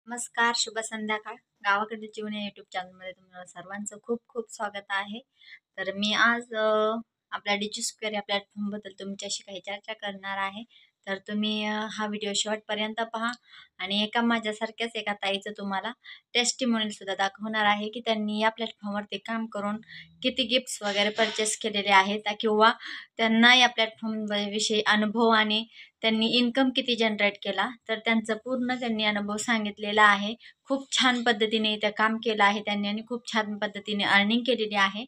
नमस्कार, शुभ संध्याकाळ. गावाकडे जीवन या यूट्यूब चॅनलमध्ये तुम्हाला सर्वांचं खूप खूप स्वागत आहे. तर मी आज आपल्या डिजी स्क्वेअर या प्लॅटफॉर्मबद्दल तुमच्याशी काही चर्चा करणार आहे. तर तुम्ही हा व्हिडिओ शेवटपर्यंत पहा आणि माझ्यासारख्याच एका ताईचं तुम्हाला टेस्टिमोनियल सुद्धा दाखवणार आहे की त्यांनी या प्लॅटफॉर्मवरती काम करून किती गिफ्ट्स वगैरे परचेस केलेले आहेत किंवा त्यांना या प्लॅटफॉर्म विषयी अनुभव आणि त्यांनी इन्कम किती जनरेट केला, तर त्यांचं पूर्ण त्यांनी अनुभव सांगितलेला आहे. खूप छान पद्धतीने इथं काम केलं आहे त्यांनी आणि खूप छान पद्धतीने अर्निंग केलेली आहे.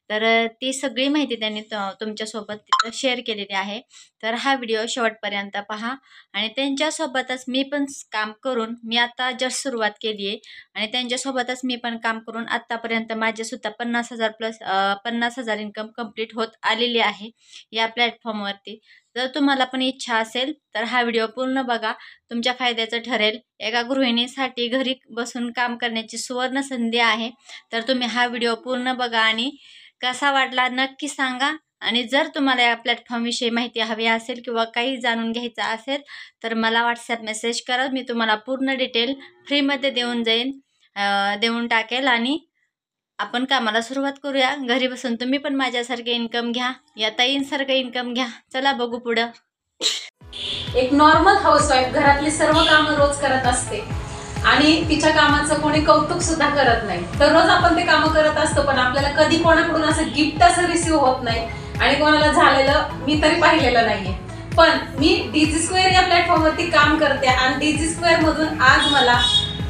तर ती सगळी माहिती त्यांनी तुमच्यासोबत तिथं शेअर केलेली आहे. तर हा व्हिडिओ शेवटपर्यंत पहा आणि त्यांच्यासोबतच मी पण काम करून मी आता जस्ट सुरुवात केली आहे आणि त्यांच्यासोबतच मी पण काम करून आत्तापर्यंत माझेसुद्धा 50,000 प्लस 50,000 इन्कम कंप्लीट होत आलेली आहे या प्लॅटफॉर्मवरती. जर तुम्हाला पण इच्छा असेल तर हा व्हिडिओ पूर्ण बघा, तुमच्या फायद्याचं ठरेल. एका गृहिणीसाठी घरी बसून काम करण्याची सुवर्ण संधी आहे. तर तुम्ही हा व्हिडिओ पूर्ण बघा आणि कसा वाटला नक्की सांगा. आणि जर तुम्हाला या प्लॅटफॉर्मविषयी माहिती हवी असेल किंवा काही जाणून घ्यायचं असेल तर मला व्हॉट्सॲप मेसेज करा. मी तुम्हाला पूर्ण डिटेल फ्रीमध्ये देऊन टाकेल आणि आपण कामाला सुरुवात करूया. घरी बसून तुम्ही पण माझ्यासारखे इन्कम घ्या, या ताईंसारखं इन्कम घ्या. चला बघू पुढं. एक नॉर्मल हाऊसवाईफ घरातली सर्व कामं रोज करत असते आणि तिच्या कामाचं कोणी कौतुक सुद्धा करत नाही. दररोज आपण ते कामं करत असतो, पण आपल्याला कधी कोणाकडून असं गिफ्ट असं रिसीव्ह होत नाही आणि कोणाला झालेलं मी तरी पाहिलेलं नाहीये. पण मी डिजी स्क्वेअर या प्लॅटफॉर्मवरती काम करते आणि डिजी स्क्वेअर मधून आज मला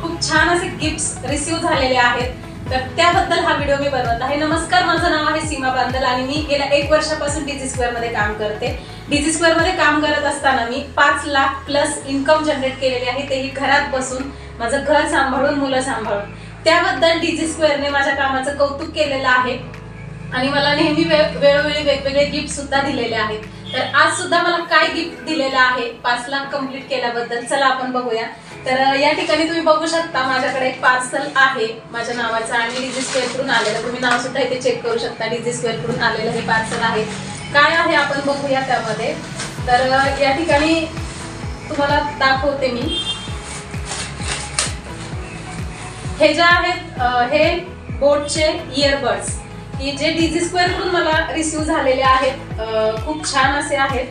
खूप छान असे गिफ्ट्स रिसीव्ह झालेले आहेत. तर त्याबद्दल हा व्हिडिओ मी बनवत आहे. नमस्कार, माझं नाव आहे सीमा बांदल आणि मी गेल्या 1 वर्षापासून डिजी स्क्वेअर मध्ये काम करते. डिजी स्क्वेअर मध्ये काम करत असताना मी 5 लाख प्लस इन्कम जनरेट केलेली आहे, तेही घरात बसून, माझं घर सांभाळून, मुलं सांभाळून. त्याबद्दल डिजी स्क्वेअरने माझ्या कामाचं कौतुक केलेलं आहे आणि मला नेहमी वेळोवेळी वेगवेगळे गिफ्ट सुद्धा दिलेले आहेत. तर आज सुद्धा मला काय गिफ्ट दिलेलं आहे 5 लाख कंप्लीट केल्याबद्दल, चला आपण बघूया. तर या ठिकाणी तुम्ही बघू शकता माझ्याकडे एक पार्सल आहे माझ्या नावाचं आणि डिजी स्क्वेअर कडून आलेलं. तुम्ही नाव सुद्धा इथे चेक करू शकता. डिजी स्क्वेअर कडून आलेलं हे पार्सल आहे. काय आहे आपण बघूया त्यामध्ये. तर या ठिकाणी तुम्हाला दाखवते मी. हे जे आहेत हे बोटचे इयरबड्स की जे डिजी स्क्वेअर कडून मला रिसीव्ह झालेले आहेत. खूप छान असे आहेत.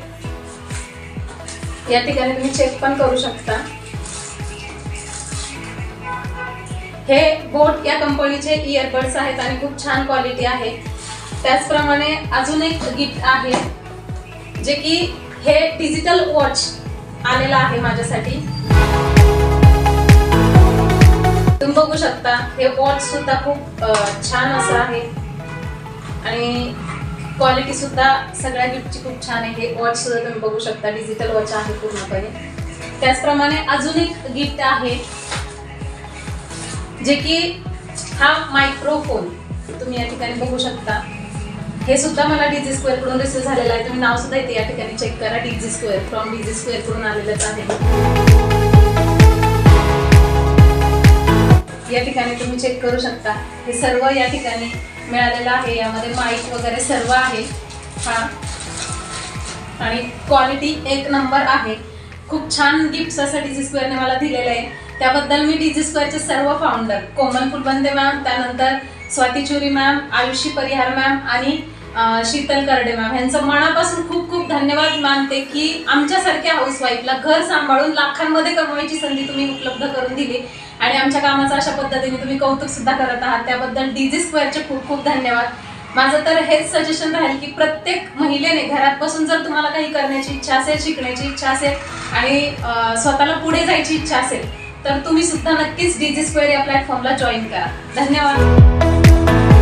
या ठिकाणी तुम्ही चेक पण करू शकता. हे बोट या कंपनीचे इयरबड्स आहेत आणि खूप छान क्वालिटी आहे. त्याचप्रमाणे अजून एक गिफ्ट आहे जे की हे डिजिटल वॉच आलेला आहे माझ्यासाठी. तुम्ही बघू शकता हे वॉच सुद्धा खूप छान असं आहे आणि क्वालिटी सुद्धा सगळ्या गिफ्टची खूप छान आहे. हे वॉच सुद्धा तुम्ही बघू शकता, डिजिटल वॉच आहे पूर्णपणे. त्याचप्रमाणे अजून एक गिफ्ट आहे जे की हा मायक्रोफोन तुम्ही या ठिकाणी बघू शकता. हे सुद्धा मला डिजी स्क्वेअर कडून रिसीव्ह झालेलं आहे. तुम्ही नाव सुद्धा इथे या ठिकाणी चेक करा. डिजी स्क्वेअर, फ्रॉम डिजी स्क्वेअर कडून आलेलंच आहे. या ठिकाणी तुम्ही चेक करू शकता. हे सर्व या ठिकाणी मिळालेलं आहे. यामध्ये माईक वगैरे सर्व आहे. हा आणि क्वालिटी 1 नंबर आहे. खूप छान गिफ्ट्स असं डिजी स्क्वेअरने मला दिलेलं आहे. त्याबद्दल मी डिजी स्क्वेअरचे सर्व फाउंडर कोमल फुलबंदे मॅम, त्यानंतर स्वाती चुरी मॅम, आयुषी परिहार मॅम आणि शीतल करडे मॅम यांचं मनापासून खूप खूप धन्यवाद मानते की आमच्यासारख्या हाऊसवाईफला घर सांभाळून लाखांमध्ये कमवायची संधी तुम्ही उपलब्ध करून दिली आणि आमच्या कामाचं अशा पद्धतीने तुम्ही कौतुक सुद्धा करत आहात. त्याबद्दल डिजी स्क्वेअरचे खूप खूप धन्यवाद. माझं तर हेच सजेशन राहील की प्रत्येक महिलेने घरात बसून जर तुम्हाला काही करण्याची इच्छा असेल, शिकण्याची इच्छा असेल आणि स्वतःला पुढे जायची इच्छा असेल तर तुम्ही सुद्धा नक्कीच डिजी स्क्वेअर या प्लॅटफॉर्मला जॉईन करा. धन्यवाद.